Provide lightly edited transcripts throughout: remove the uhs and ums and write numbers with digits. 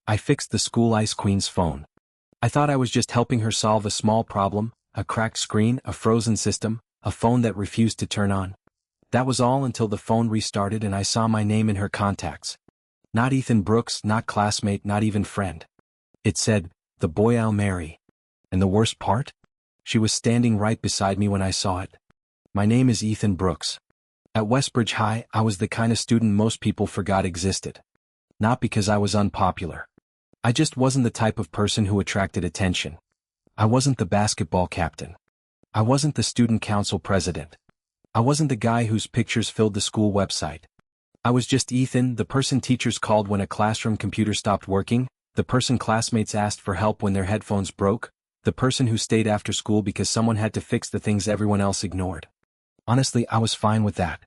I fixed the school ice queen's phone. I thought I was just helping her solve a small problem, a cracked screen, a frozen system, a phone that refused to turn on. That was all until the phone restarted and I saw my name in her contacts. Not Ethan Brooks, not classmate, not even friend. It said, "The boy I'll marry." And the worst part? She was standing right beside me when I saw it. My name is Ethan Brooks. At Westbridge High, I was the kind of student most people forgot existed. Not because I was unpopular. I just wasn't the type of person who attracted attention. I wasn't the basketball captain. I wasn't the student council president. I wasn't the guy whose pictures filled the school website. I was just Ethan, the person teachers called when a classroom computer stopped working, the person classmates asked for help when their headphones broke, the person who stayed after school because someone had to fix the things everyone else ignored. Honestly, I was fine with that.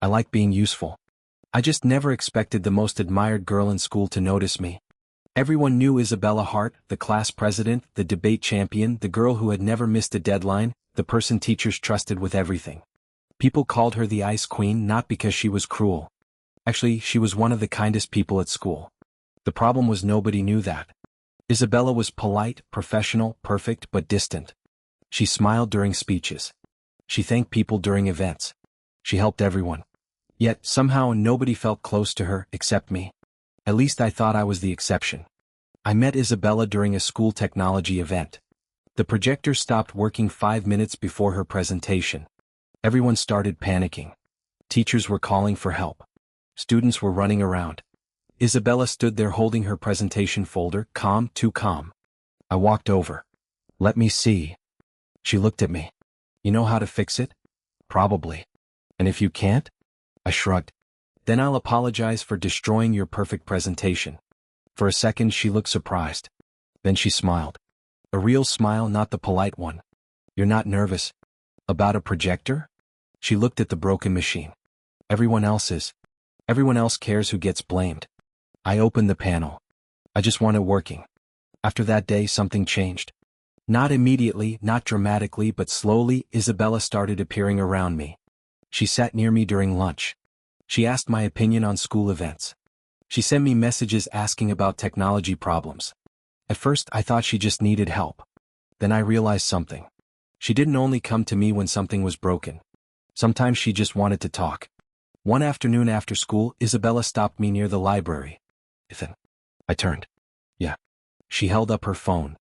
I like being useful. I just never expected the most admired girl in school to notice me. Everyone knew Isabella Hart, the class president, the debate champion, the girl who had never missed a deadline, the person teachers trusted with everything. People called her the Ice Queen not because she was cruel. Actually, she was one of the kindest people at school. The problem was nobody knew that. Isabella was polite, professional, perfect, but distant. She smiled during speeches. She thanked people during events. She helped everyone. Yet, somehow nobody felt close to her except me. At least I thought I was the exception. I met Isabella during a school technology event. The projector stopped working 5 minutes before her presentation. Everyone started panicking. Teachers were calling for help. Students were running around. Isabella stood there holding her presentation folder, calm, too calm. I walked over. "Let me see." She looked at me. "You know how to fix it?" "Probably." "And if you can't?" I shrugged. "Then I'll apologize for destroying your perfect presentation." For a second she looked surprised. Then she smiled. A real smile, not the polite one. "You're not nervous about a projector?" She looked at the broken machine. "Everyone else is. Everyone else cares who gets blamed." I opened the panel. I just want it working. After that day something changed. Not immediately, not dramatically, but slowly, Isabella started appearing around me. She sat near me during lunch. She asked my opinion on school events. She sent me messages asking about technology problems. At first I thought she just needed help. Then I realized something. She didn't only come to me when something was broken. Sometimes she just wanted to talk. One afternoon after school, Isabella stopped me near the library. "Ethan." I turned. "Yeah." She held up her phone.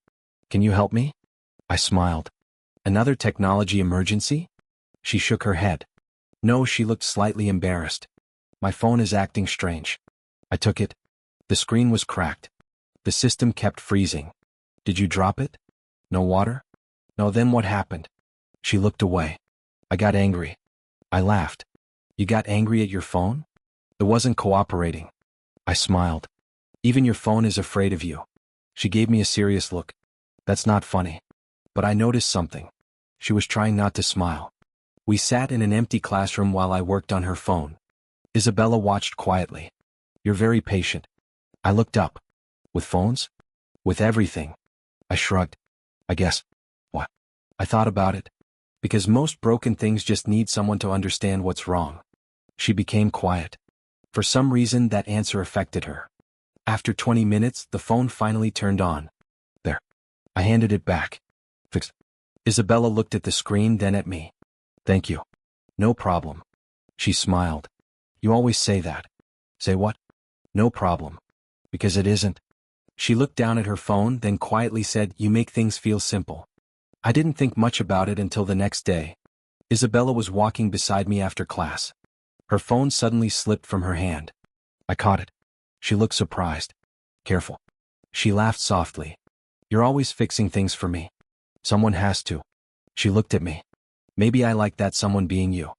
"Can you help me?" I smiled. "Another technology emergency?" She shook her head. "No," she looked slightly embarrassed. "My phone is acting strange." I took it. The screen was cracked. The system kept freezing. "Did you drop it?" "No water?" "No." "Then what happened?" She looked away. "I got angry." I laughed. "You got angry at your phone?" "It wasn't cooperating." I smiled. "Even your phone is afraid of you." She gave me a serious look. "That's not funny." But I noticed something. She was trying not to smile. We sat in an empty classroom while I worked on her phone. Isabella watched quietly. "You're very patient." I looked up. "With phones?" "With everything." I shrugged. "I guess." "What?" I thought about it. Because most broken things just need someone to understand what's wrong. She became quiet. For some reason that answer affected her. After 20 minutes, the phone finally turned on. "There." I handed it back. "Fixed." Isabella looked at the screen, then at me. "Thank you." "No problem." She smiled. "You always say that." "Say what?" "No problem." "Because it isn't." She looked down at her phone, then quietly said, "You make things feel simple." I didn't think much about it until the next day. Isabella was walking beside me after class. Her phone suddenly slipped from her hand. I caught it. She looked surprised. "Careful." She laughed softly. "You're always fixing things for me." "Someone has to." She looked at me. "Maybe I like that someone being you."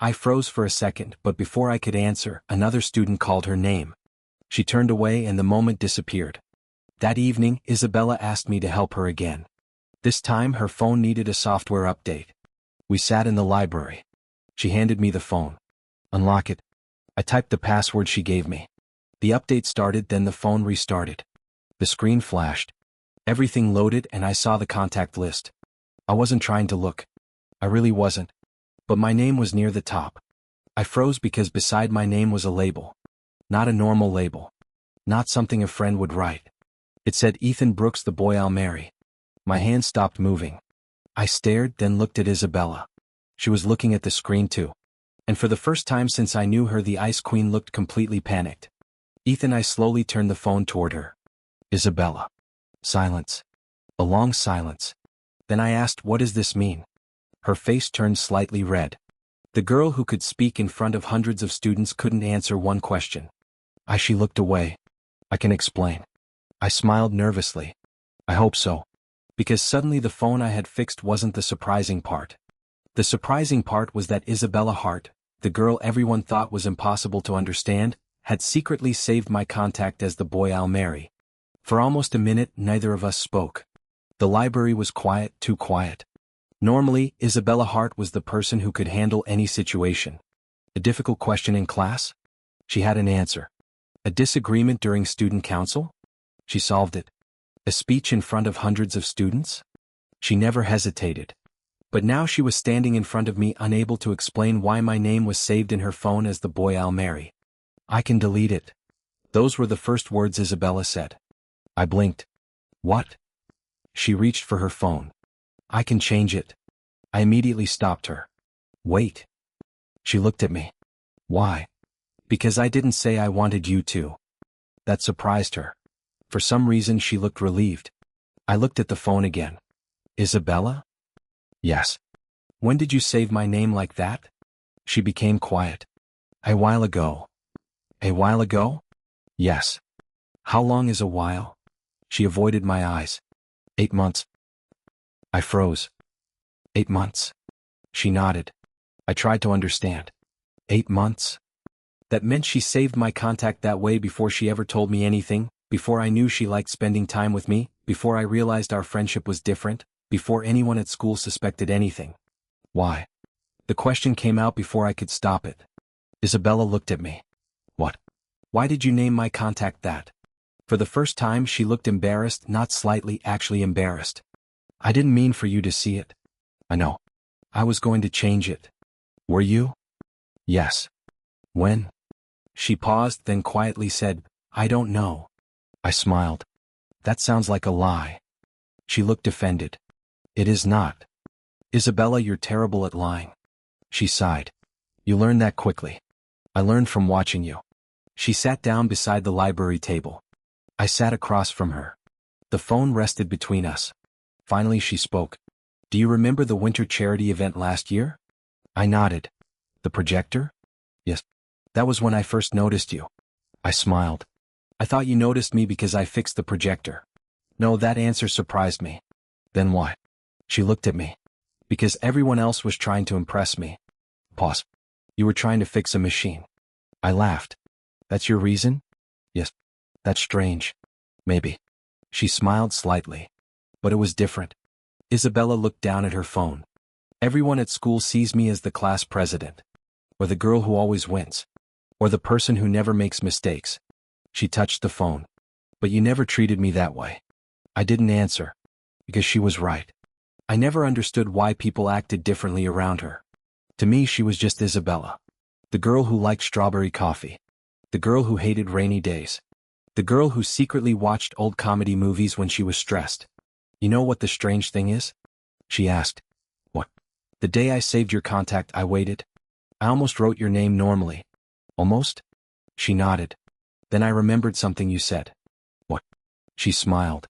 I froze for a second, but before I could answer, another student called her name. She turned away and the moment disappeared. That evening, Isabella asked me to help her again. This time her phone needed a software update. We sat in the library. She handed me the phone. "Unlock it." I typed the password she gave me. The update started, then the phone restarted. The screen flashed. Everything loaded and I saw the contact list. I wasn't trying to look. I really wasn't. But my name was near the top. I froze because beside my name was a label. Not a normal label. Not something a friend would write. It said, Ethan Brooks, the boy I'll marry. My hand stopped moving. I stared, then looked at Isabella. She was looking at the screen too. And for the first time since I knew her, the Ice Queen looked completely panicked. Ethan, I slowly turned the phone toward her. Isabella. Silence. A long silence. Then I asked, what does this mean? Her face turned slightly red. The girl who could speak in front of hundreds of students couldn't answer one question. She looked away. I can explain. I smiled nervously. I hope so. Because suddenly the phone I had fixed wasn't the surprising part. The surprising part was that Isabella Hart, the girl everyone thought was impossible to understand, had secretly saved my contact as the boy I'll marry. For almost a minute, neither of us spoke. The library was quiet, too quiet. Normally, Isabella Hart was the person who could handle any situation. A difficult question in class? She had an answer. A disagreement during student council? She solved it. A speech in front of hundreds of students? She never hesitated. But now she was standing in front of me, unable to explain why my name was saved in her phone as the boy I'll marry. I can delete it. Those were the first words Isabella said. I blinked. What? She reached for her phone. I can change it. I immediately stopped her. Wait. She looked at me. Why? Because I didn't say I wanted you to. That surprised her. For some reason she looked relieved. I looked at the phone again. Isabella? Yes. When did you save my name like that? She became quiet. A while ago. A while ago? Yes. How long is a while? She avoided my eyes. 8 months. I froze. 8 months. She nodded. I tried to understand. 8 months? That meant she saved my contact that way before she ever told me anything, before I knew she liked spending time with me, before I realized our friendship was different, before anyone at school suspected anything. Why? The question came out before I could stop it. Isabella looked at me. What? Why did you name my contact that? For the first time she looked embarrassed, not slightly, actually embarrassed. I didn't mean for you to see it. I know. I was going to change it. Were you? Yes. When? She paused, then quietly said, I don't know. I smiled. That sounds like a lie. She looked offended. It is not. Isabella, you're terrible at lying. She sighed. You learned that quickly. I learned from watching you. She sat down beside the library table. I sat across from her. The phone rested between us. Finally she spoke. Do you remember the winter charity event last year? I nodded. The projector? Yes. That was when I first noticed you. I smiled. I thought you noticed me because I fixed the projector. No, that answer surprised me. Then why? She looked at me. Because everyone else was trying to impress me. Pause. You were trying to fix a machine. I laughed. That's your reason? Yes. That's strange. Maybe. She smiled slightly. But it was different. Isabella looked down at her phone. Everyone at school sees me as the class president. Or the girl who always wins. Or the person who never makes mistakes. She touched the phone. But you never treated me that way. I didn't answer. Because she was right. I never understood why people acted differently around her. To me she was just Isabella. The girl who liked strawberry coffee. The girl who hated rainy days. The girl who secretly watched old comedy movies when she was stressed. You know what the strange thing is? She asked. What? The day I saved your contact I waited. I almost wrote your name normally. Almost? She nodded. Then I remembered something you said. What? She smiled.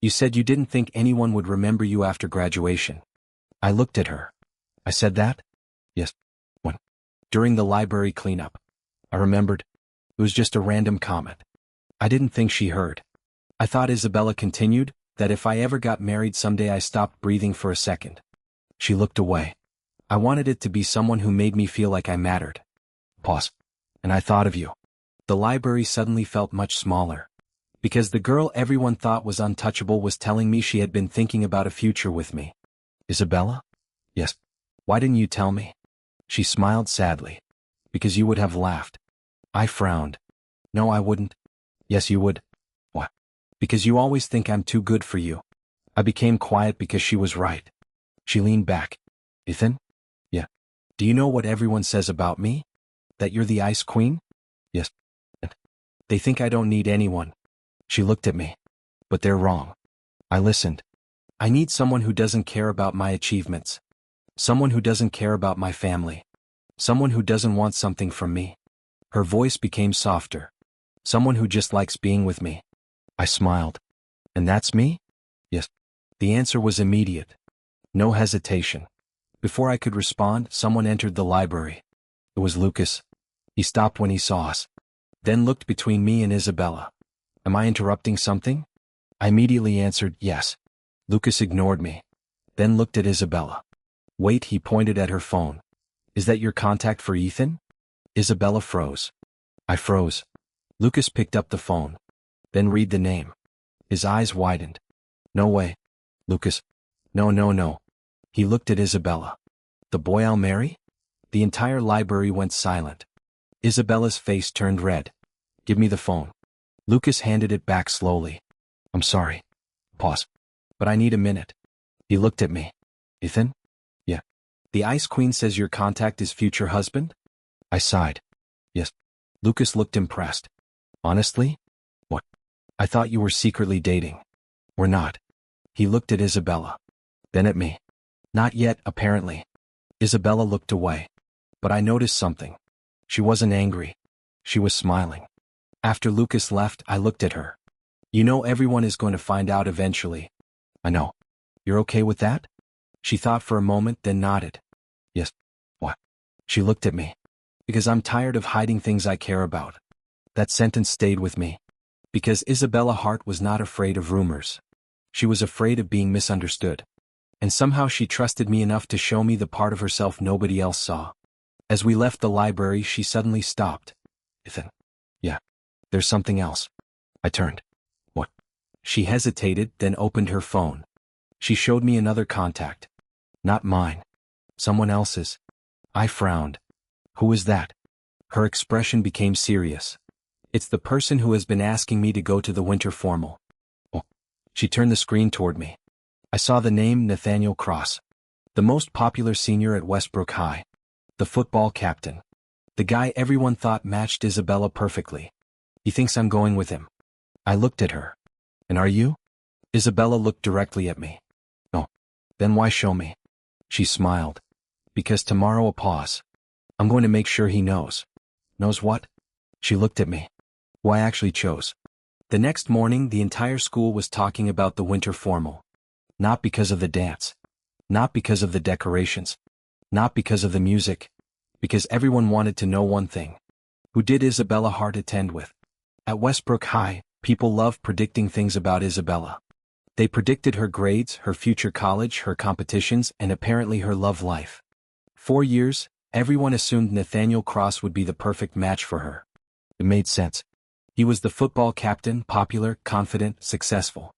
You said you didn't think anyone would remember you after graduation. I looked at her. I said that? Yes. When? During the library cleanup. I remembered. It was just a random comment. I didn't think she heard. I thought, Isabella continued, that if I ever got married someday I stopped breathing for a second. She looked away. I wanted it to be someone who made me feel like I mattered. Pause. And I thought of you. The library suddenly felt much smaller. Because the girl everyone thought was untouchable was telling me she had been thinking about a future with me. Isabella? Yes. Why didn't you tell me? She smiled sadly. Because you would have laughed. I frowned. No, I wouldn't. Yes, you would. What? Because you always think I'm too good for you. I became quiet because she was right. She leaned back. Ethan? Yeah. Do you know what everyone says about me? That you're the Ice Queen? Yes. They think I don't need anyone. She looked at me. But they're wrong. I listened. I need someone who doesn't care about my achievements. Someone who doesn't care about my family. Someone who doesn't want something from me. Her voice became softer. Someone who just likes being with me. I smiled. And that's me? Yes. The answer was immediate. No hesitation. Before I could respond, someone entered the library. It was Lucas. He stopped when he saw us. Then looked between me and Isabella. Am I interrupting something? I immediately answered yes. Lucas ignored me. Then looked at Isabella. Wait, he pointed at her phone. Is that your contact for Ethan? Isabella froze. I froze. Lucas picked up the phone. Then read the name. His eyes widened. No way. Lucas. No. He looked at Isabella. The boy I'll marry? The entire library went silent. Isabella's face turned red. Give me the phone. Lucas handed it back slowly. I'm sorry. Pause. But I need a minute. He looked at me. Ethan? Yeah. The Ice Queen says your contact is future husband? I sighed. Yes. Lucas looked impressed. Honestly? What? I thought you were secretly dating. We're not. He looked at Isabella. Then at me. Not yet, apparently. Isabella looked away. But I noticed something. She wasn't angry. She was smiling. After Lucas left, I looked at her. You know everyone is going to find out eventually. I know. You're okay with that? She thought for a moment, then nodded. Yes. What? She looked at me. Because I'm tired of hiding things I care about. That sentence stayed with me. Because Isabella Hart was not afraid of rumors. She was afraid of being misunderstood. And somehow she trusted me enough to show me the part of herself nobody else saw. As we left the library, she suddenly stopped. Ethan. Yeah. There's something else. I turned. What? She hesitated, then opened her phone. She showed me another contact. Not mine. Someone else's. I frowned. Who is that? Her expression became serious. It's the person who has been asking me to go to the winter formal. Oh. She turned the screen toward me. I saw the name Nathaniel Cross. The most popular senior at Westbrook High. The football captain. The guy everyone thought matched Isabella perfectly. He thinks I'm going with him. I looked at her. And are you? Isabella looked directly at me. No. Then why show me? She smiled. Because tomorrow a pause. I'm going to make sure he knows. Knows what? She looked at me. Who I actually chose. The next morning, the entire school was talking about the winter formal. Not because of the dance. Not because of the decorations. Not because of the music. Because everyone wanted to know one thing. Who did Isabella Hart attend with? At Westbrook High, people love predicting things about Isabella. They predicted her grades, her future college, her competitions, and apparently her love life. 4 years, everyone assumed Nathaniel Cross would be the perfect match for her. It made sense. He was the football captain, popular, confident, successful.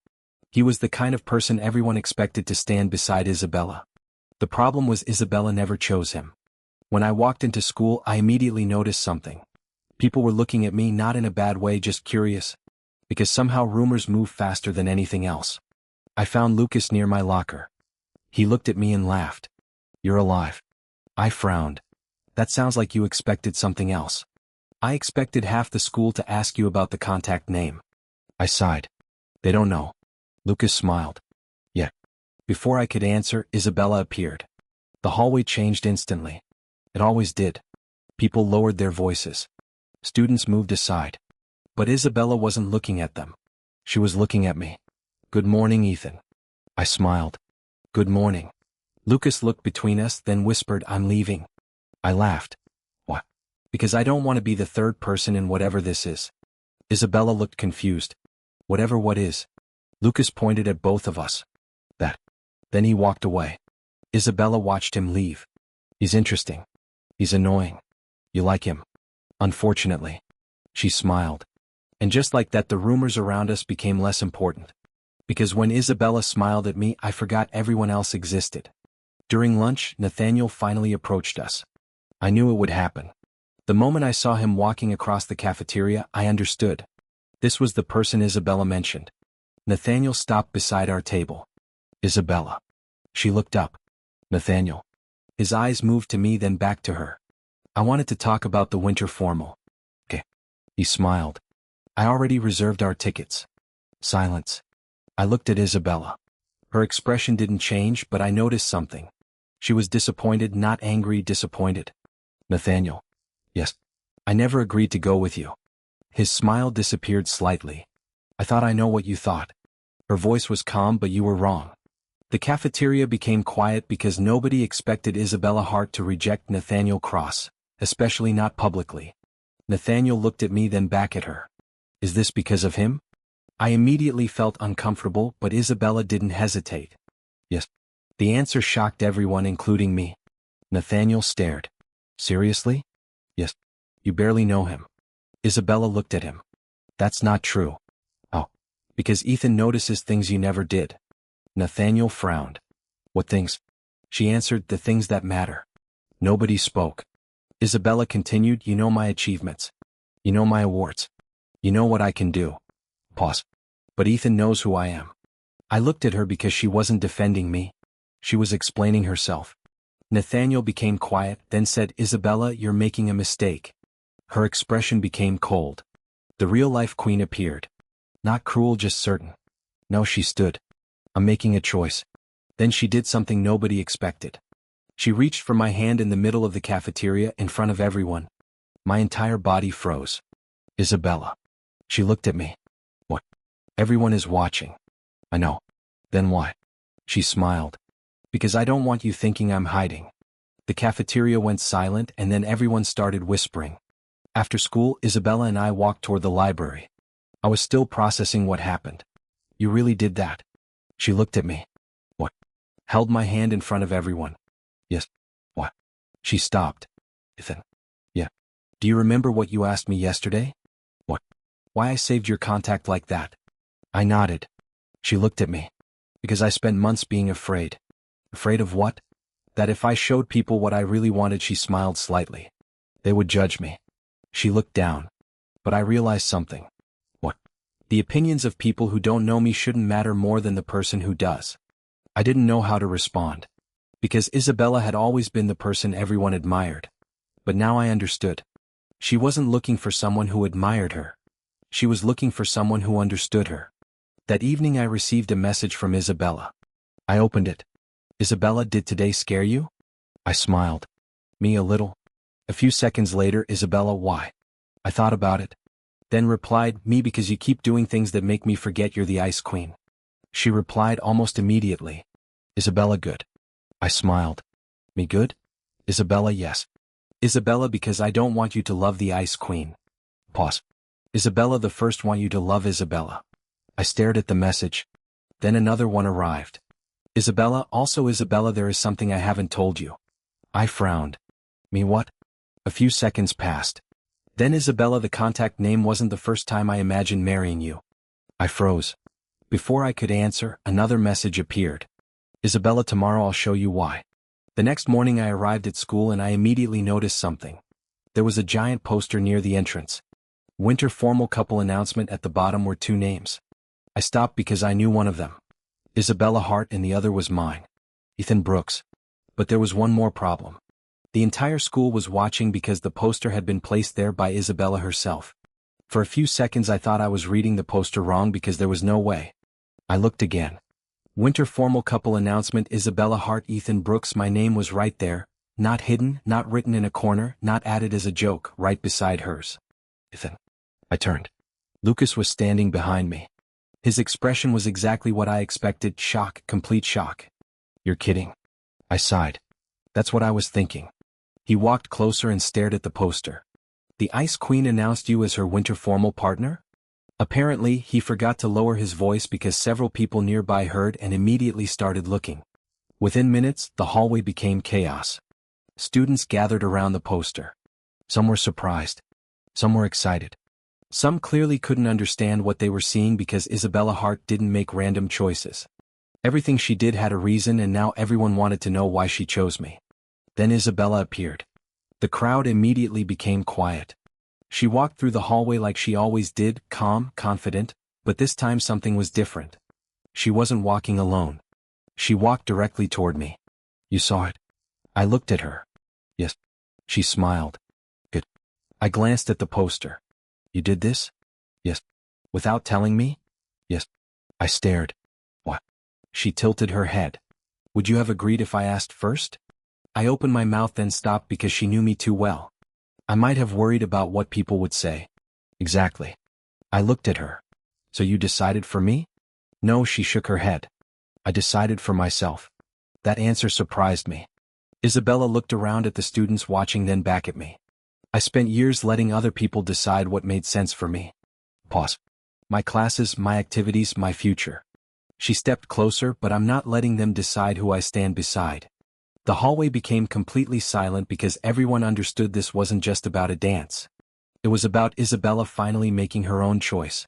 He was the kind of person everyone expected to stand beside Isabella. The problem was Isabella never chose him. When I walked into school, I immediately noticed something. People were looking at me not in a bad way, just curious. Because somehow rumors move faster than anything else. I found Lucas near my locker. He looked at me and laughed. You're alive. I frowned. That sounds like you expected something else. I expected half the school to ask you about the contact name. I sighed. They don't know. Lucas smiled. Yet. Before I could answer, Isabella appeared. The hallway changed instantly. It always did. People lowered their voices. Students moved aside. But Isabella wasn't looking at them. She was looking at me. Good morning, Ethan. I smiled. Good morning. Lucas looked between us, then whispered, I'm leaving. I laughed. What? Because I don't want to be the third person in whatever this is. Isabella looked confused. Whatever what is. Lucas pointed at both of us. That. Then he walked away. Isabella watched him leave. He's interesting. He's annoying. You like him? Unfortunately. She smiled. And just like that, the rumors around us became less important. Because when Isabella smiled at me, I forgot everyone else existed. During lunch, Nathaniel finally approached us. I knew it would happen. The moment I saw him walking across the cafeteria, I understood. This was the person Isabella mentioned. Nathaniel stopped beside our table. Isabella. She looked up. Nathaniel. His eyes moved to me, then back to her. I wanted to talk about the winter formal. Okay. He smiled. I already reserved our tickets. Silence. I looked at Isabella. Her expression didn't change, but I noticed something. She was disappointed, not angry, disappointed. Nathaniel. Yes. I never agreed to go with you. His smile disappeared slightly. I thought I know what you thought. Her voice was calm, but you were wrong. The cafeteria became quiet because nobody expected Isabella Hart to reject Nathaniel Cross, especially not publicly. Nathaniel looked at me, then back at her. Is this because of him? I immediately felt uncomfortable, but Isabella didn't hesitate. Yes. The answer shocked everyone, including me. Nathaniel stared. Seriously? Yes. You barely know him. Isabella looked at him. That's not true. Oh. Because Ethan notices things you never did. Nathaniel frowned. What things? She answered, the things that matter. Nobody spoke. Isabella continued, you know my achievements. You know my awards. You know what I can do. Pause. But Ethan knows who I am. I looked at her because she wasn't defending me. She was explaining herself. Nathaniel became quiet, then said, Isabella, you're making a mistake. Her expression became cold. The real-life queen appeared. Not cruel, just certain. No, she stood. I'm making a choice. Then she did something nobody expected. She reached for my hand in the middle of the cafeteria in front of everyone. My entire body froze. Isabella. She looked at me. What? Everyone is watching. I know. Then why? She smiled. Because I don't want you thinking I'm hiding. The cafeteria went silent and then everyone started whispering. After school, Isabella and I walked toward the library. I was still processing what happened. You really did that? She looked at me. What? Held my hand in front of everyone. Yes. What? She stopped. Ethan. Yeah. Do you remember what you asked me yesterday? What? Why I saved your contact like that? I nodded. She looked at me. Because I spent months being afraid. Afraid of what? That if I showed people what I really wanted, she smiled slightly. They would judge me. She looked down. But I realized something. What? The opinions of people who don't know me shouldn't matter more than the person who does. I didn't know how to respond. Because Isabella had always been the person everyone admired. But now I understood. She wasn't looking for someone who admired her. She was looking for someone who understood her. That evening I received a message from Isabella. I opened it. Isabella, did today scare you? I smiled. Me a little. A few seconds later, Isabella, why? I thought about it. Then replied, me because you keep doing things that make me forget you're the Ice Queen. She replied almost immediately. Isabella, good. I smiled. Me good? Isabella, yes. Isabella, because I don't want you to love the Ice Queen. Pause. Isabella, the first want you to love Isabella. I stared at the message. Then another one arrived. Isabella, also Isabella, there is something I haven't told you. I frowned. Me what? A few seconds passed. Then Isabella, the contact name wasn't the first time I imagined marrying you. I froze. Before I could answer, another message appeared. Isabella, tomorrow I'll show you why. The next morning I arrived at school and I immediately noticed something. There was a giant poster near the entrance. Winter formal couple announcement. At the bottom were two names. I stopped because I knew one of them. Isabella Hart, and the other was mine. Ethan Brooks. But there was one more problem. The entire school was watching because the poster had been placed there by Isabella herself. For a few seconds I thought I was reading the poster wrong because there was no way. I looked again. Winter formal couple announcement, Isabella Hart, Ethan Brooks. My name was right there, not hidden, not written in a corner, not added as a joke, right beside hers. Ethan. I turned. Lucas was standing behind me. His expression was exactly what I expected, shock, complete shock. You're kidding. I sighed. That's what I was thinking. He walked closer and stared at the poster. The Ice Queen announced you as her winter formal partner? Apparently, he forgot to lower his voice because several people nearby heard and immediately started looking. Within minutes, the hallway became chaos. Students gathered around the poster. Some were surprised. Some were excited. Some clearly couldn't understand what they were seeing because Isabella Hart didn't make random choices. Everything she did had a reason, and now everyone wanted to know why she chose me. Then Isabella appeared. The crowd immediately became quiet. She walked through the hallway like she always did, calm, confident, but this time something was different. She wasn't walking alone. She walked directly toward me. You saw it? I looked at her. Yes. She smiled. Good. I glanced at the poster. You did this? Yes. Without telling me? Yes. I stared. What? She tilted her head. Would you have agreed if I asked first? I opened my mouth then stopped because she knew me too well. I might have worried about what people would say. Exactly. I looked at her. So you decided for me? No, she shook her head. I decided for myself. That answer surprised me. Isabella looked around at the students watching then back at me. I spent years letting other people decide what made sense for me. Pause. My classes, my activities, my future. She stepped closer, but I'm not letting them decide who I stand beside. The hallway became completely silent because everyone understood this wasn't just about a dance. It was about Isabella finally making her own choice.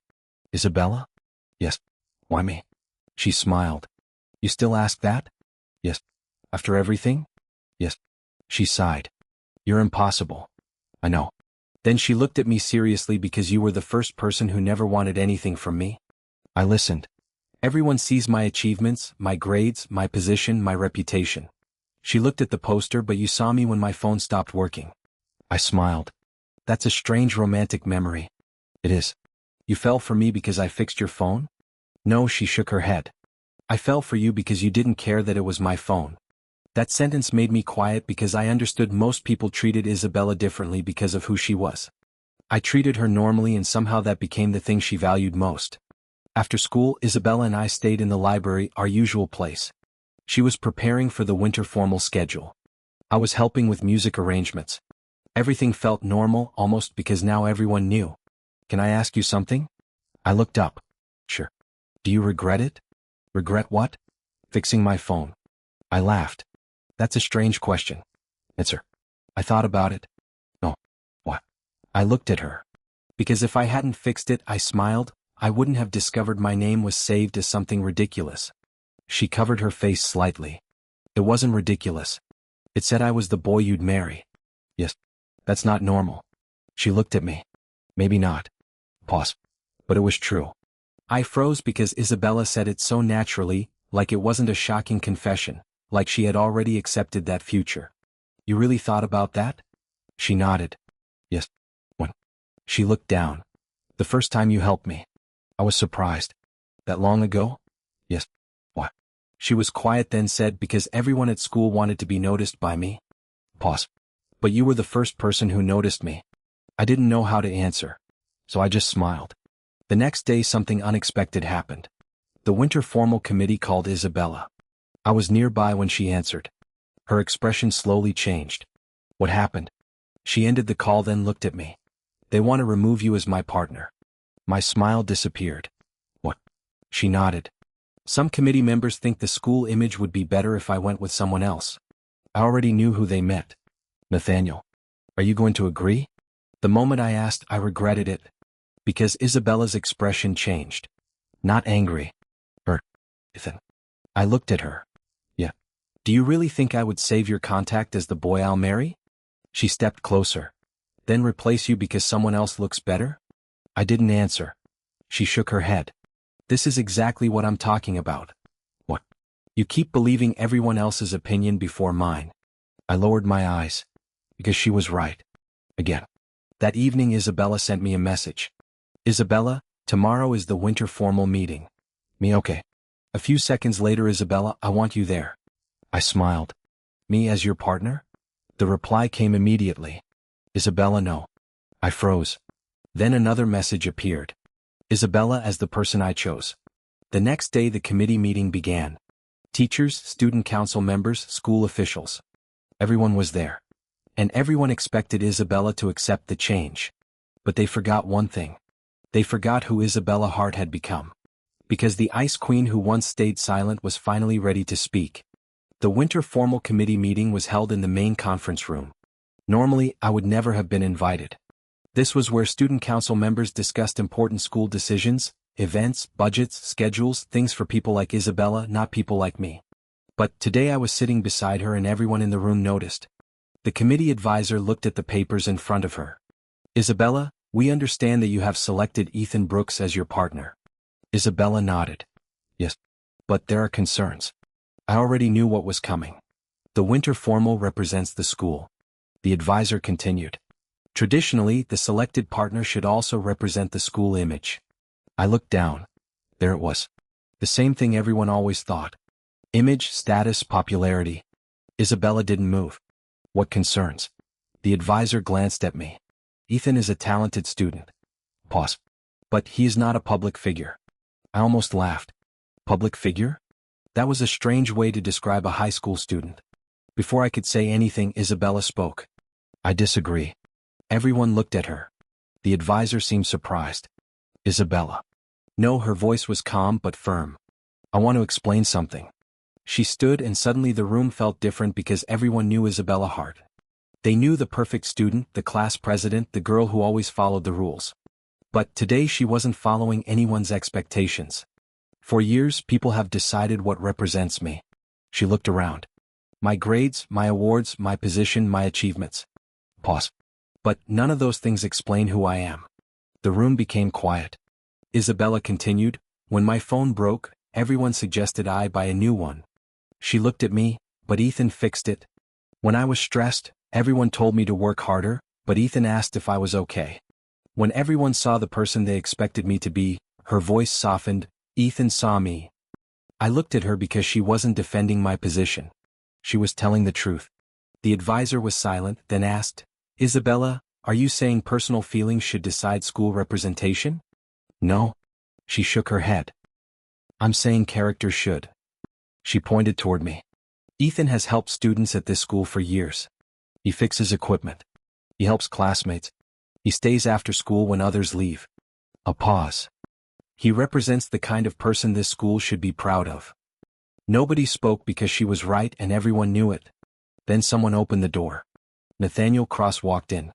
Isabella? Yes. Why me? She smiled. You still ask that? Yes. After everything? Yes. She sighed. You're impossible. I know. Then she looked at me seriously because you were the first person who never wanted anything from me. I listened. Everyone sees my achievements, my grades, my position, my reputation. She looked at the poster, but you saw me when my phone stopped working. I smiled. That's a strange romantic memory. It is. You fell for me because I fixed your phone? No, she shook her head. I fell for you because you didn't care that it was my phone. That sentence made me quiet because I understood most people treated Isabella differently because of who she was. I treated her normally and somehow that became the thing she valued most. After school, Isabella and I stayed in the library, our usual place. She was preparing for the winter formal schedule. I was helping with music arrangements. Everything felt normal, almost because now everyone knew. Can I ask you something? I looked up. Sure. Do you regret it? Regret what? Fixing my phone. I laughed. That's a strange question. Answer. I thought about it. No. What? I looked at her. Because if I hadn't fixed it, I smiled, I wouldn't have discovered my name was saved as something ridiculous. She covered her face slightly. It wasn't ridiculous. It said I was the boy you'd marry. Yes. That's not normal. She looked at me. Maybe not. Pause. But it was true. I froze because Isabella said it so naturally, like it wasn't a shocking confession, like she had already accepted that future. You really thought about that? She nodded. Yes. When? She looked down. The first time you helped me. I was surprised. That long ago? Yes. What? She was quiet then said because everyone at school wanted to be noticed by me. Pause. But you were the first person who noticed me. I didn't know how to answer. So I just smiled. The next day something unexpected happened. The winter formal committee called Isabella. I was nearby when she answered. Her expression slowly changed. What happened? She ended the call then looked at me. They want to remove you as my partner. My smile disappeared. What? She nodded. Some committee members think the school image would be better if I went with someone else. I already knew who they met. Nathaniel. Are you going to agree? The moment I asked, I regretted it. Because Isabella's expression changed. Not angry. Hurt. Ethan. I looked at her. Yeah. Do you really think I would save your contact as the boy I'll marry? She stepped closer. Then replace you because someone else looks better? I didn't answer. She shook her head. This is exactly what I'm talking about. What? You keep believing everyone else's opinion before mine. I lowered my eyes. Because she was right. Again. That evening Isabella sent me a message. Isabella, tomorrow is the winter formal meeting. Me okay. A few seconds later Isabella, I want you there. I smiled. Me as your partner? The reply came immediately. Isabella no. I froze. Then another message appeared. Isabella as the person I chose. The next day the committee meeting began. Teachers, student council members, school officials. Everyone was there. And everyone expected Isabella to accept the change. But they forgot one thing. They forgot who Isabella Hart had become. Because the Ice Queen who once stayed silent was finally ready to speak. The winter formal committee meeting was held in the main conference room. Normally, I would never have been invited. This was where student council members discussed important school decisions, events, budgets, schedules, things for people like Isabella, not people like me. But today I was sitting beside her and everyone in the room noticed. The committee advisor looked at the papers in front of her. Isabella, we understand that you have selected Ethan Brooks as your partner. Isabella nodded. Yes. But there are concerns. I already knew what was coming. The winter formal represents the school. The advisor continued. Traditionally, the selected partner should also represent the school image. I looked down. There it was. The same thing everyone always thought. Image, status, popularity. Isabella didn't move. What concerns? The advisor glanced at me. Ethan is a talented student. Pause. But he is not a public figure. I almost laughed. Public figure? That was a strange way to describe a high school student. Before I could say anything, Isabella spoke. I disagree. Everyone looked at her. The advisor seemed surprised. Isabella. No, her voice was calm but firm. I want to explain something. She stood and suddenly the room felt different because everyone knew Isabella Hart. They knew the perfect student, the class president, the girl who always followed the rules. But today she wasn't following anyone's expectations. For years, people have decided what represents me. She looked around. My grades, my awards, my position, my achievements. Pause. But none of those things explain who I am. The room became quiet. Isabella continued, when my phone broke, everyone suggested I buy a new one. She looked at me, but Ethan fixed it. When I was stressed, everyone told me to work harder, but Ethan asked if I was okay. When everyone saw the person they expected me to be, her voice softened, Ethan saw me. I looked at her because she wasn't defending my position. She was telling the truth. The advisor was silent, then asked, Isabella, are you saying personal feelings should decide school representation? No. She shook her head. I'm saying character should. She pointed toward me. Ethan has helped students at this school for years. He fixes equipment. He helps classmates. He stays after school when others leave. A pause. He represents the kind of person this school should be proud of. Nobody spoke because she was right and everyone knew it. Then someone opened the door. Nathaniel Cross walked in.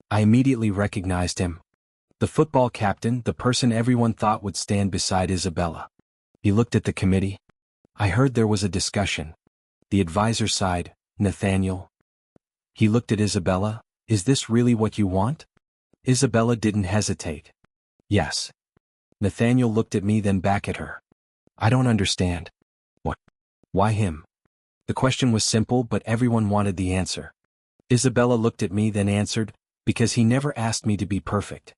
I immediately recognized him. The football captain, the person everyone thought would stand beside Isabella. He looked at the committee. I heard there was a discussion. The advisor sighed, Nathaniel. He looked at Isabella, is this really what you want? Isabella didn't hesitate. Yes. Nathaniel looked at me then back at her. I don't understand. What? Why him? The question was simple but everyone wanted the answer. Isabella looked at me then answered, because he never asked me to be perfect.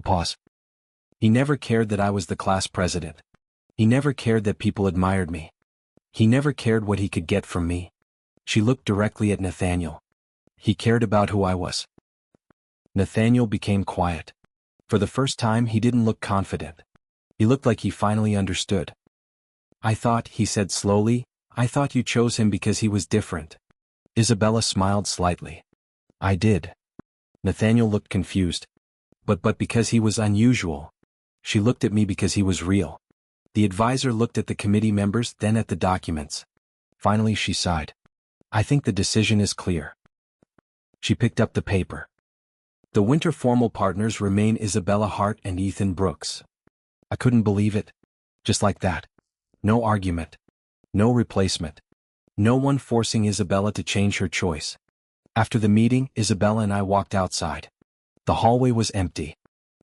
Pause. He never cared that I was the class president. He never cared that people admired me. He never cared what he could get from me. She looked directly at Nathaniel. He cared about who I was. Nathaniel became quiet. For the first time he didn't look confident. He looked like he finally understood. I thought, he said slowly, I thought you chose him because he was different. Isabella smiled slightly. I did. Nathaniel looked confused. But because he was unusual. She looked at me because he was real. The advisor looked at the committee members, then at the documents. Finally she sighed. I think the decision is clear. She picked up the paper. The winter formal partners remain Isabella Hart and Ethan Brooks. I couldn't believe it. Just like that. No argument. No replacement. No one forcing Isabella to change her choice. After the meeting, Isabella and I walked outside. The hallway was empty.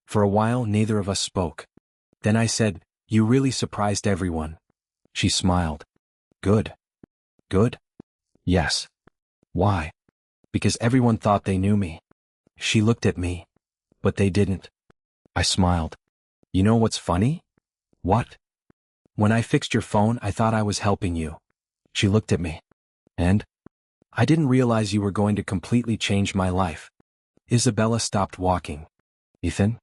For a while, neither of us spoke. Then I said, you really surprised everyone. She smiled. Good. Good? Yes. Why? Because everyone thought they knew me. She looked at me. But they didn't. I smiled. You know what's funny? What? When I fixed your phone, I thought I was helping you. She looked at me. And? I didn't realize you were going to completely change my life. Isabella stopped walking. Ethan?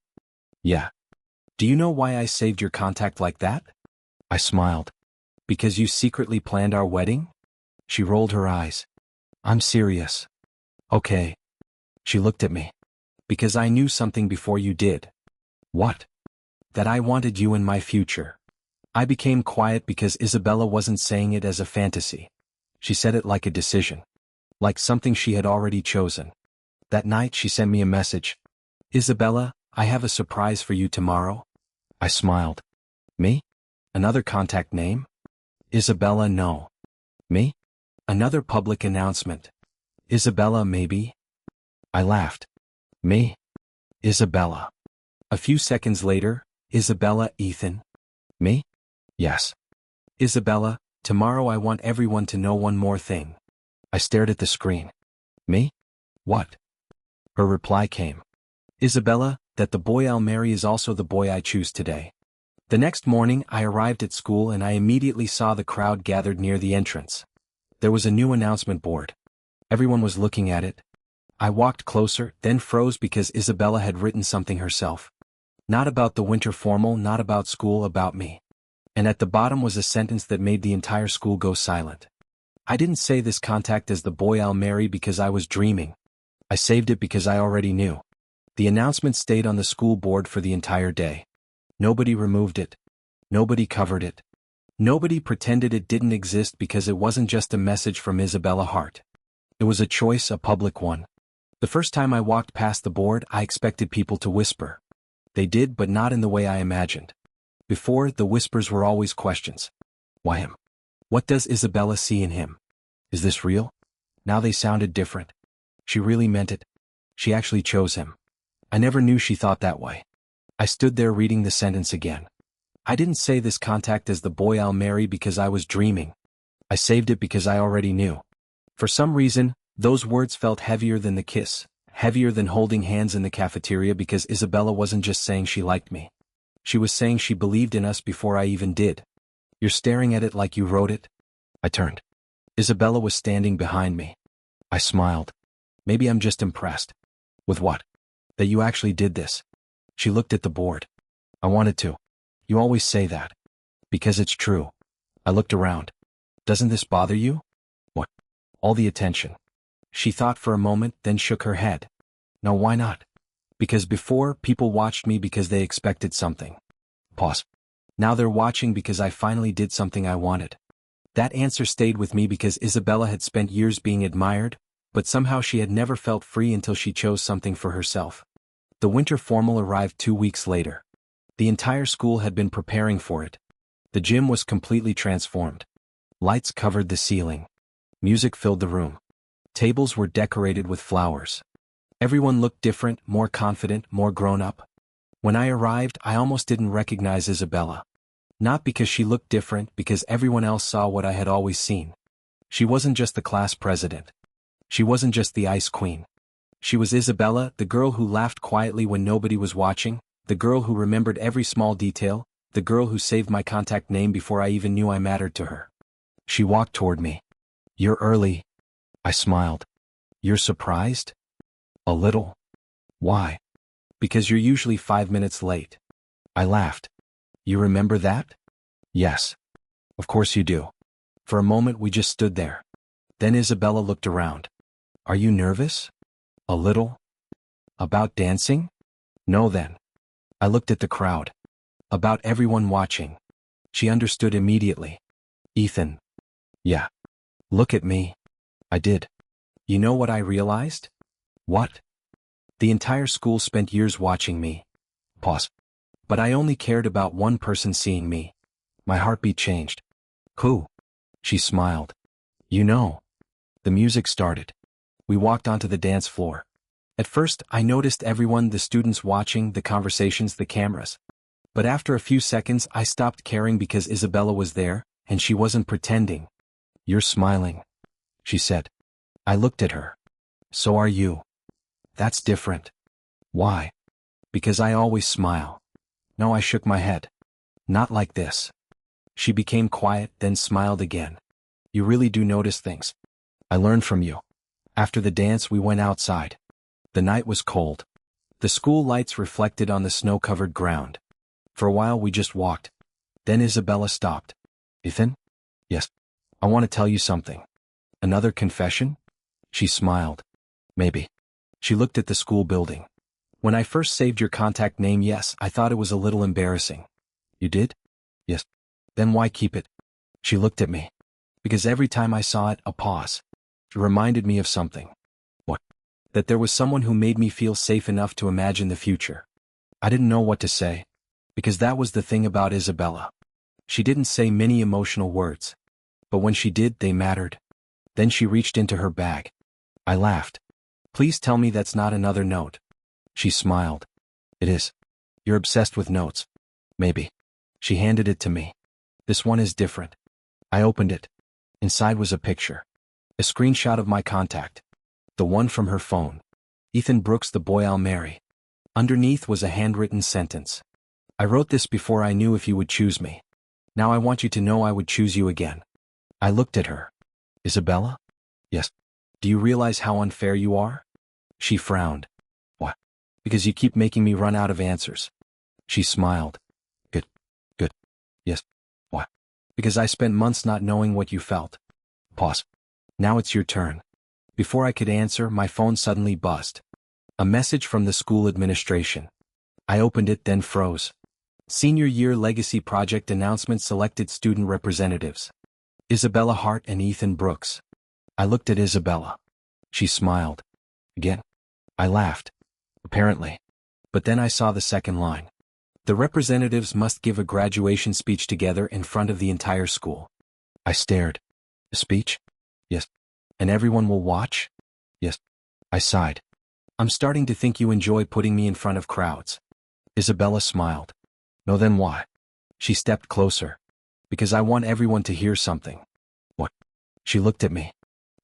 Yeah. Do you know why I saved your contact like that? I smiled. Because you secretly planned our wedding? She rolled her eyes. I'm serious. Okay. She looked at me. Because I knew something before you did. What? That I wanted you in my future. I became quiet because Isabella wasn't saying it as a fantasy. She said it like a decision. Like something she had already chosen. That night she sent me a message. Isabella, I have a surprise for you tomorrow. I smiled. Me? Another contact name? Isabella, no. Me? Another public announcement. Isabella, maybe? I laughed. Me? Isabella. A few seconds later, Isabella, Ethan. Me? Yes. Isabella, tomorrow I want everyone to know one more thing. I stared at the screen. Me? What? Her reply came. Isabella, that the boy I'll marry is also the boy I choose today. The next morning I arrived at school and I immediately saw the crowd gathered near the entrance. There was a new announcement board. Everyone was looking at it. I walked closer, then froze because Isabella had written something herself. Not about the winter formal, not about school, about me. And at the bottom was a sentence that made the entire school go silent. I didn't say this contact as the boy I'll marry because I was dreaming. I saved it because I already knew. The announcement stayed on the school board for the entire day. Nobody removed it. Nobody covered it. Nobody pretended it didn't exist because it wasn't just a message from Isabella Hart. It was a choice, a public one. The first time I walked past the board, I expected people to whisper. They did, but not in the way I imagined. Before, the whispers were always questions. Why him? What does Isabella see in him? Is this real? Now they sounded different. She really meant it. She actually chose him. I never knew she thought that way. I stood there reading the sentence again. I didn't say this contact as the boy I'll marry because I was dreaming. I saved it because I already knew. For some reason, those words felt heavier than the kiss, heavier than holding hands in the cafeteria, because Isabella wasn't just saying she liked me. She was saying she believed in us before I even did. You're staring at it like you wrote it? I turned. Isabella was standing behind me. I smiled. Maybe I'm just impressed. With what? That you actually did this. She looked at the board. I wanted to. You always say that. Because it's true. I looked around. Doesn't this bother you? What? All the attention. She thought for a moment, then shook her head. No, why not? Because before, people watched me because they expected something. Pause. Now they're watching because I finally did something I wanted. That answer stayed with me because Isabella had spent years being admired, but somehow she had never felt free until she chose something for herself. The winter formal arrived 2 weeks later. The entire school had been preparing for it. The gym was completely transformed. Lights covered the ceiling. Music filled the room. Tables were decorated with flowers. Everyone looked different, more confident, more grown up. When I arrived, I almost didn't recognize Isabella. Not because she looked different, because everyone else saw what I had always seen. She wasn't just the class president. She wasn't just the ice queen. She was Isabella, the girl who laughed quietly when nobody was watching, the girl who remembered every small detail, the girl who saved my contact name before I even knew I mattered to her. She walked toward me. You're early. I smiled. You're surprised? A little. Why? Because you're usually 5 minutes late. I laughed. You remember that? Yes. Of course you do. For a moment we just stood there. Then Isabella looked around. Are you nervous? A little. About dancing? No then. I looked at the crowd. About everyone watching. She understood immediately. Ethan. Yeah. Look at me. I did. You know what I realized? What? The entire school spent years watching me. Pause. But I only cared about one person seeing me. My heartbeat changed. Who? She smiled. You know. The music started. We walked onto the dance floor. At first, I noticed everyone, the students watching, the conversations, the cameras. But after a few seconds, I stopped caring because Isabella was there, and she wasn't pretending. You're smiling, she said. I looked at her. So are you. That's different. Why? Because I always smile. No, I shook my head. Not like this. She became quiet, then smiled again. You really do notice things. I learned from you. After the dance, we went outside. The night was cold. The school lights reflected on the snow-covered ground. For a while, we just walked. Then Isabella stopped. Ethan? Yes. I want to tell you something. Another confession? She smiled. Maybe. She looked at the school building. When I first saved your contact name, yes, I thought it was a little embarrassing. You did? Yes. Then why keep it? She looked at me. Because every time I saw it, a pause. It reminded me of something. What? That there was someone who made me feel safe enough to imagine the future. I didn't know what to say. Because that was the thing about Isabella. She didn't say many emotional words. But when she did, they mattered. Then she reached into her bag. I laughed. Please tell me that's not another note. She smiled. It is. You're obsessed with notes. Maybe. She handed it to me. This one is different. I opened it. Inside was a picture. A screenshot of my contact. The one from her phone. Ethan Brooks, the boy I'll marry. Underneath was a handwritten sentence. I wrote this before I knew if you would choose me. Now I want you to know I would choose you again. I looked at her. Isabella? Yes. Do you realize how unfair you are? She frowned. What? Because you keep making me run out of answers. She smiled. Good. Good. Yes. What? Because I spent months not knowing what you felt. Pause. Now it's your turn. Before I could answer, my phone suddenly buzzed. A message from the school administration. I opened it, then froze. Senior Year Legacy Project Announcement Selected Student Representatives. Isabella Hart and Ethan Brooks. I looked at Isabella. She smiled. Again. I laughed. Apparently. But then I saw the second line. The representatives must give a graduation speech together in front of the entire school. I stared. A speech? Yes. And everyone will watch? Yes. I sighed. I'm starting to think you enjoy putting me in front of crowds. Isabella smiled. No, then why? She stepped closer. Because I want everyone to hear something. What? She looked at me.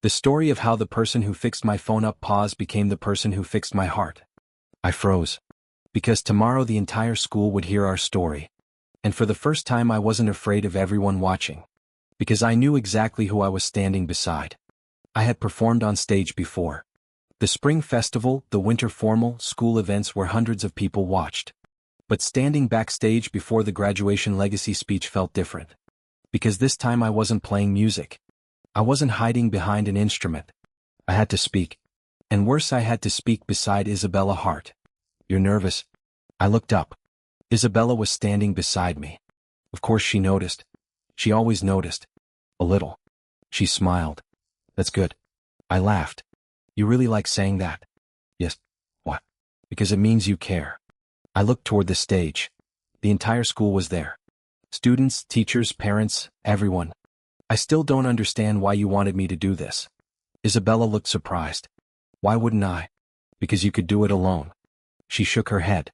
The story of how the person who fixed my phone up paused became the person who fixed my heart. I froze. Because tomorrow the entire school would hear our story. And for the first time I wasn't afraid of everyone watching. Because I knew exactly who I was standing beside. I had performed on stage before. The spring festival, the winter formal, school events where hundreds of people watched. But standing backstage before the graduation legacy speech felt different. Because this time I wasn't playing music. I wasn't hiding behind an instrument. I had to speak. And worse, I had to speak beside Isabella Hart. You're nervous? I looked up. Isabella was standing beside me. Of course she noticed. She always noticed. A little. She smiled. That's good. I laughed. You really like saying that? Yes. What? Because it means you care. I looked toward the stage. The entire school was there. Students, teachers, parents, everyone. I still don't understand why you wanted me to do this. Isabella looked surprised. Why wouldn't I? Because you could do it alone. She shook her head.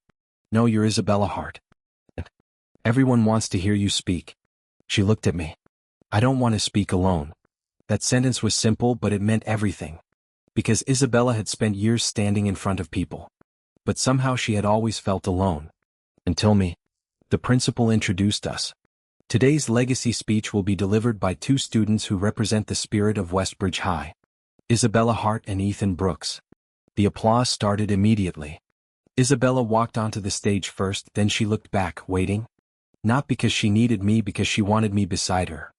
No, you're Isabella Hart. And everyone wants to hear you speak. She looked at me. I don't want to speak alone. That sentence was simple, but it meant everything. Because Isabella had spent years standing in front of people. But somehow she had always felt alone. Until me. The principal introduced us. Today's legacy speech will be delivered by two students who represent the spirit of Westbridge High. Isabella Hart and Ethan Brooks. The applause started immediately. Isabella walked onto the stage first, then she looked back, waiting. Not because she needed me, because she wanted me beside her.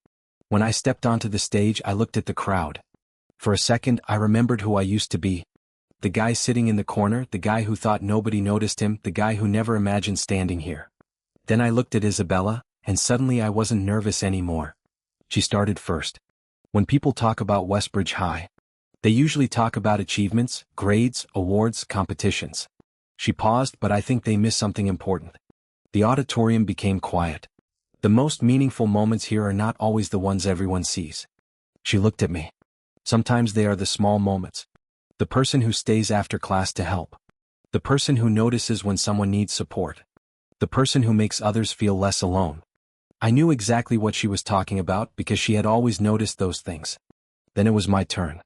When I stepped onto the stage, I looked at the crowd. For a second, I remembered who I used to be. The guy sitting in the corner, the guy who thought nobody noticed him, the guy who never imagined standing here. Then I looked at Isabella, and suddenly I wasn't nervous anymore. She started first. When people talk about Westbridge High, they usually talk about achievements, grades, awards, competitions. She paused, but I think they missed something important. The auditorium became quiet. The most meaningful moments here are not always the ones everyone sees. She looked at me. Sometimes they are the small moments. The person who stays after class to help. The person who notices when someone needs support. The person who makes others feel less alone. I knew exactly what she was talking about because she had always noticed those things. Then it was my turn.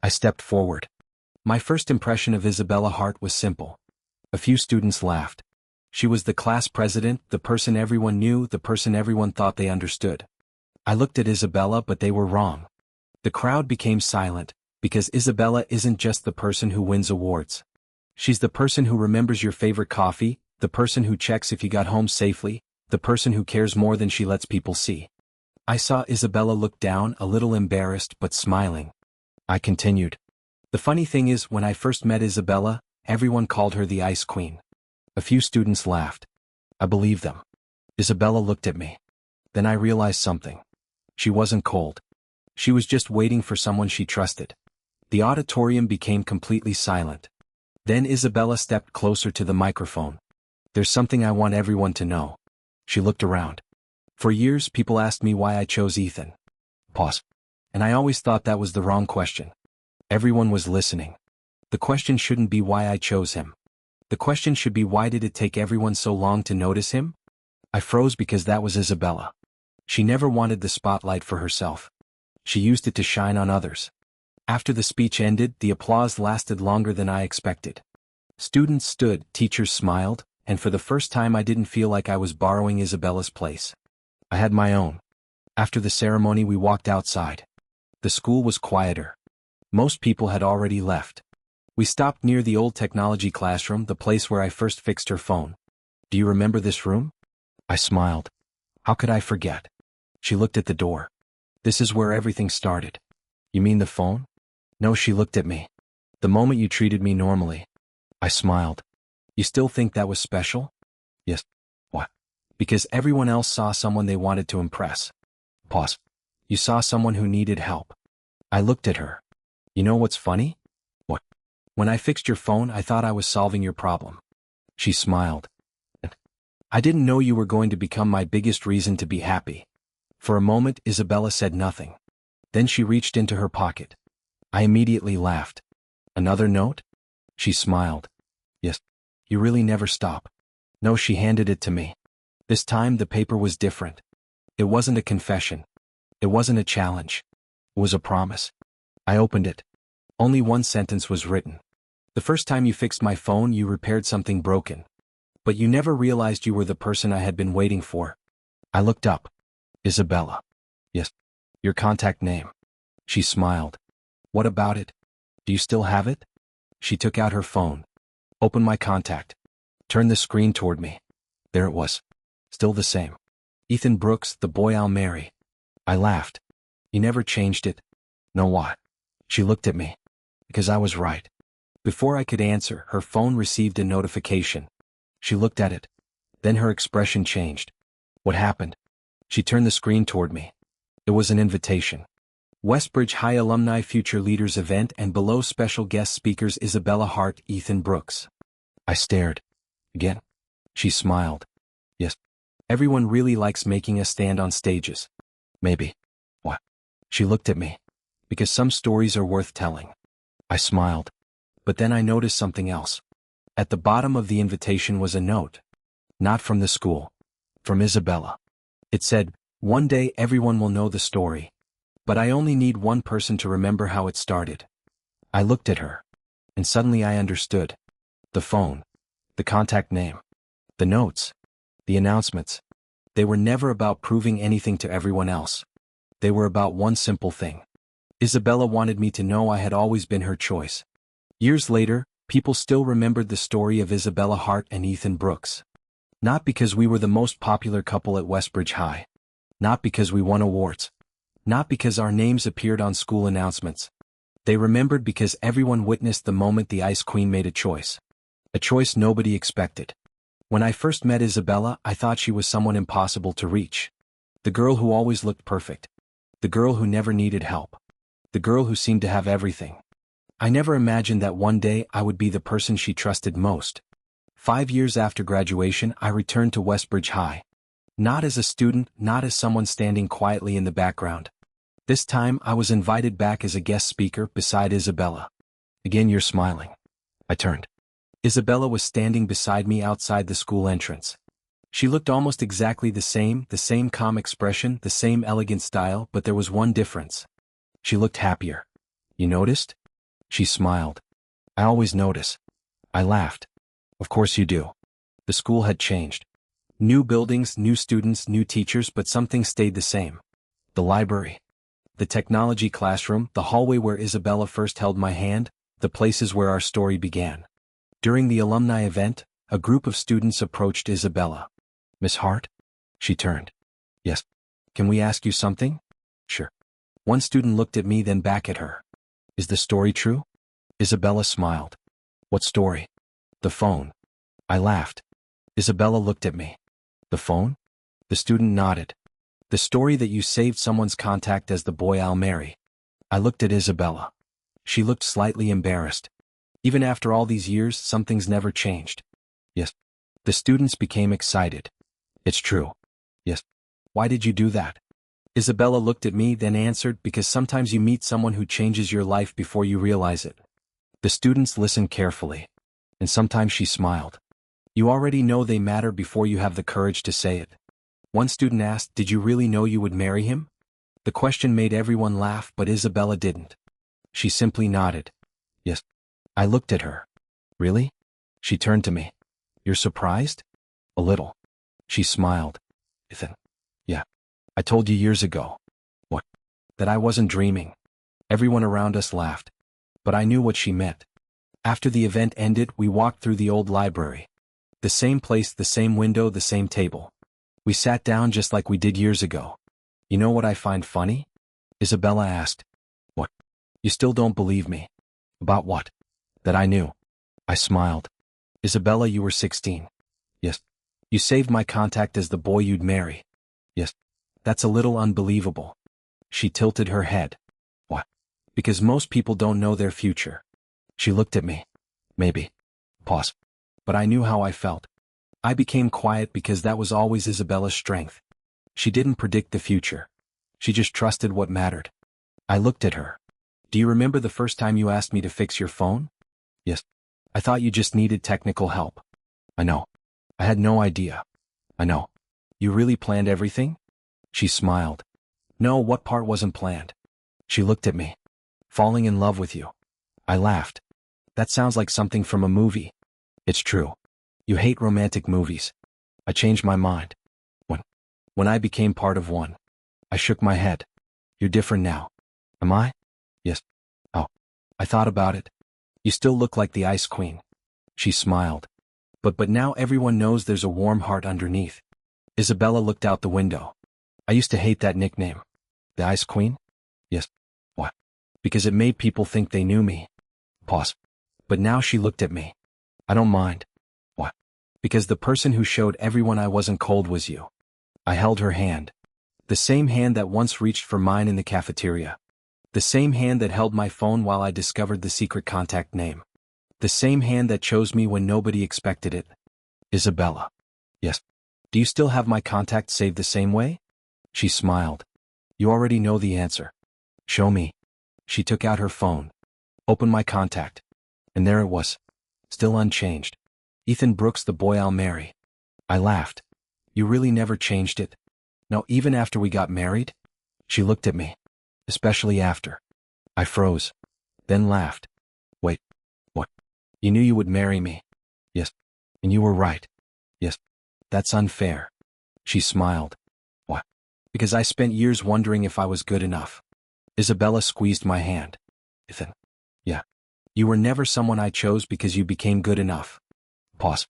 I stepped forward. My first impression of Isabella Hart was simple. A few students laughed. She was the class president, the person everyone knew, the person everyone thought they understood. I looked at Isabella, but they were wrong. The crowd became silent, because Isabella isn't just the person who wins awards. She's the person who remembers your favorite coffee, the person who checks if you got home safely, the person who cares more than she lets people see. I saw Isabella look down, a little embarrassed but smiling. I continued. The funny thing is, when I first met Isabella, everyone called her the Ice Queen. A few students laughed. I believed them. Isabella looked at me. Then I realized something. She wasn't cold. She was just waiting for someone she trusted. The auditorium became completely silent. Then Isabella stepped closer to the microphone. There's something I want everyone to know. She looked around. For years, people asked me why I chose Ethan. Pause. And I always thought that was the wrong question. Everyone was listening. The question shouldn't be why I chose him. The question should be, why did it take everyone so long to notice him? I froze because that was Isabella. She never wanted the spotlight for herself. She used it to shine on others. After the speech ended, the applause lasted longer than I expected. Students stood, teachers smiled, and for the first time I didn't feel like I was borrowing Isabella's place. I had my own. After the ceremony we walked outside. The school was quieter. Most people had already left. We stopped near the old technology classroom, the place where I first fixed her phone. Do you remember this room? I smiled. How could I forget? She looked at the door. This is where everything started. You mean the phone? No, she looked at me. The moment you treated me normally. I smiled. You still think that was special? Yes. What? Because everyone else saw someone they wanted to impress. Pause. You saw someone who needed help. I looked at her. You know what's funny? What? When I fixed your phone, I thought I was solving your problem. She smiled. I didn't know you were going to become my biggest reason to be happy. For a moment, Isabella said nothing. Then she reached into her pocket. I immediately laughed. Another note? She smiled. Yes. You really never stop. No, she handed it to me. This time the paper was different. It wasn't a confession. It wasn't a challenge. It was a promise. I opened it. Only one sentence was written. The first time you fixed my phone, you repaired something broken. But you never realized you were the person I had been waiting for. I looked up. Isabella. Yes. Your contact name. She smiled. What about it? Do you still have it? She took out her phone. Opened my contact. Turned the screen toward me. There it was. Still the same. Ethan Brooks, the boy I'll marry. I laughed. You never changed it? No, what? She looked at me. Because I was right. Before I could answer, her phone received a notification. She looked at it. Then her expression changed. What happened? She turned the screen toward me. It was an invitation. Westbridge High Alumni Future Leaders event, and below special guest speakers Isabella Hart, Ethan Brooks. I stared. Again. She smiled. Yes. Everyone really likes making us stand on stages. Maybe. What? She looked at me. Because some stories are worth telling. I smiled. But then I noticed something else. At the bottom of the invitation was a note. Not from the school. From Isabella. It said, one day everyone will know the story. But I only need one person to remember how it started. I looked at her. And suddenly I understood. The phone. The contact name. The notes. The announcements. They were never about proving anything to everyone else. They were about one simple thing. Isabella wanted me to know I had always been her choice. Years later, people still remembered the story of Isabella Hart and Ethan Brooks. Not because we were the most popular couple at Westbridge High. Not because we won awards. Not because our names appeared on school announcements. They remembered because everyone witnessed the moment the Ice Queen made a choice. A choice nobody expected. When I first met Isabella, I thought she was someone impossible to reach. The girl who always looked perfect. The girl who never needed help. The girl who seemed to have everything. I never imagined that one day I would be the person she trusted most. 5 years after graduation, I returned to Westbridge High. Not as a student, not as someone standing quietly in the background. This time I was invited back as a guest speaker beside Isabella. Again you're smiling. I turned. Isabella was standing beside me outside the school entrance. She looked almost exactly the same calm expression, the same elegant style, but there was one difference. She looked happier. You noticed? She smiled. I always notice. I laughed. Of course you do. The school had changed. New buildings, new students, new teachers, but something stayed the same. The library. The technology classroom, the hallway where Isabella first held my hand, the places where our story began. During the alumni event, a group of students approached Isabella. Miss Hart? She turned. Yes. Can we ask you something? Sure. One student looked at me, then back at her. Is the story true? Isabella smiled. What story? The phone. I laughed. Isabella looked at me. The phone? The student nodded. The story that you saved someone's contact as the boy I'll marry. I looked at Isabella. She looked slightly embarrassed. Even after all these years, some things never changed. Yes. The students became excited. It's true. Yes. Why did you do that? Isabella looked at me, then answered, because sometimes you meet someone who changes your life before you realize it. The students listened carefully. And sometimes she smiled. You already know they matter before you have the courage to say it. One student asked, did you really know you would marry him? The question made everyone laugh, but Isabella didn't. She simply nodded. Yes. I looked at her. Really? She turned to me. You're surprised? A little. She smiled. Ethan. Yeah. I told you years ago. What? That I wasn't dreaming. Everyone around us laughed. But I knew what she meant. After the event ended, we walked through the old library. The same place, the same window, the same table. We sat down just like we did years ago. You know what I find funny? Isabella asked. What? You still don't believe me? About what? That I knew. I smiled. Isabella, you were 16. Yes. You saved my contact as the boy you'd marry. Yes. That's a little unbelievable. She tilted her head. What? Because most people don't know their future. She looked at me. Maybe. Pause. But I knew how I felt. I became quiet because that was always Isabella's strength. She didn't predict the future. She just trusted what mattered. I looked at her. Do you remember the first time you asked me to fix your phone? Yes. I thought you just needed technical help. I know. I had no idea. I know. You really planned everything? She smiled. No, what part wasn't planned? She looked at me. Falling in love with you. I laughed. That sounds like something from a movie. It's true. You hate romantic movies. I changed my mind. When I became part of one. I shook my head. You're different now. Am I? Yes. Oh. I thought about it. You still look like the Ice Queen. She smiled. But now everyone knows there's a warm heart underneath. Isabella looked out the window. I used to hate that nickname. The Ice Queen? Yes. What? Because it made people think they knew me. Pause. But now she looked at me. I don't mind. What? Because the person who showed everyone I wasn't cold was you. I held her hand. The same hand that once reached for mine in the cafeteria. The same hand that held my phone while I discovered the secret contact name. The same hand that chose me when nobody expected it. Isabella. Yes. Do you still have my contact saved the same way? She smiled. You already know the answer. Show me. She took out her phone. Opened my contact. And there it was. Still unchanged. Ethan Brooks, the boy I'll marry. I laughed. You really never changed it? No, even after we got married? She looked at me. Especially after. I froze. Then laughed. Wait. What? You knew you would marry me? Yes. And you were right. Yes. That's unfair. She smiled. What? Because I spent years wondering if I was good enough. Isabella squeezed my hand. Ethan. Yeah. You were never someone I chose because you became good enough. Pause.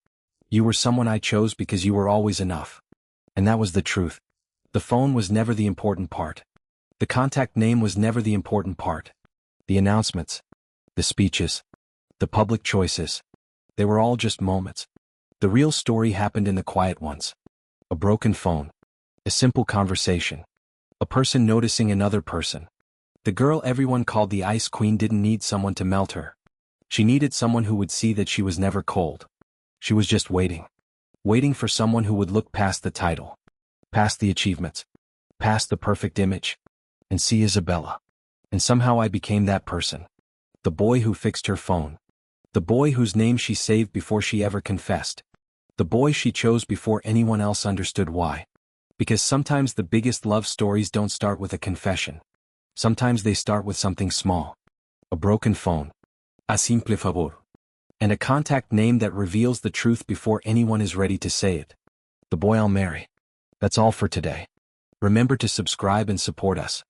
You were someone I chose because you were always enough. And that was the truth. The phone was never the important part. The contact name was never the important part. The announcements. The speeches. The public choices. They were all just moments. The real story happened in the quiet ones. A broken phone. A simple conversation. A person noticing another person. The girl everyone called the Ice Queen didn't need someone to melt her. She needed someone who would see that she was never cold. She was just waiting. Waiting for someone who would look past the title. Past the achievements. Past the perfect image. And see Isabella. And somehow I became that person. The boy who fixed her phone. The boy whose name she saved before she ever confessed. The boy she chose before anyone else understood why. Because sometimes the biggest love stories don't start with a confession. Sometimes they start with something small. A broken phone. A simple favor. And a contact name that reveals the truth before anyone is ready to say it. The boy I'll marry. That's all for today. Remember to subscribe and support us.